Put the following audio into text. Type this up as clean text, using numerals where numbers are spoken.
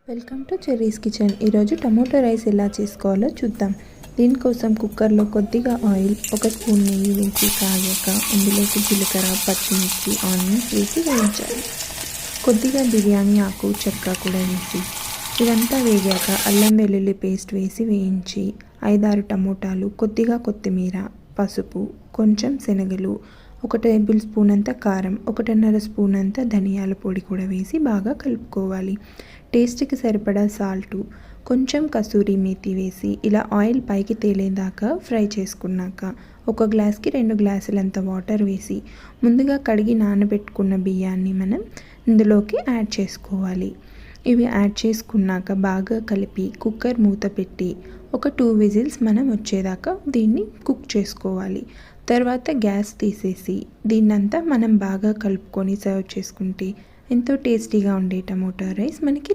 Welcome to cherries kitchen. ఈరోజు tomato rice ఎలా చేసుకోవాలో చూద్దాం. దీనికోసం కుక్కర్లో కొద్దిగా ఆయిల్, 1 స్పూన్ నెయ్యి వేసి కాగాక అందులోకి జీలకర్ర, పచ్చిమిర్చి, ఆనియన్స్ వేసి వేయించాలి. కొద్దిగా బిర్యానీ ఆకు, చెక్క కూడా వేసి ఇదంతా వేగాక అల్లం వెల్లుల్లి పేస్ట్ వేసి వేయించి 5-6 టమోటాలు, కొద్దిగా కొత్తిమీర, పసుపు, కొంచెం శనగలు, 1 టేబుల్ స్పూన్ అంత కారం, 1.5 స్పూన్ అంత ధనియాల పొడి కూడా వేసి బాగా కలుపుకోవాలి. టేస్ట్కి సరిపడా సాల్టు, కొంచెం కసూరి మేతి వేసి ఇలా ఆయిల్ పైకి తేలేదాకా ఫ్రై చేసుకున్నాక 1 గ్లాస్కి 2 గ్లాసులంత వాటర్ వేసి ముందుగా కడిగి నానబెట్టుకున్న బియ్యాన్ని మనం ఇందులోకి యాడ్ చేసుకోవాలి. ఇవి యాడ్ చేసుకున్నాక బాగా కలిపి కుక్కర్ మూత పెట్టి ఒక 2 విజిల్స్ మనం వచ్చేదాకా దీన్ని కుక్ చేసుకోవాలి. తర్వాత గ్యాస్ తీసేసి దీన్నంతా మనం బాగా కలుపుకొని సర్వ్ చేసుకుంటే ఎంతో టేస్టీగా ఉండే టమోటా రైస్ మనకి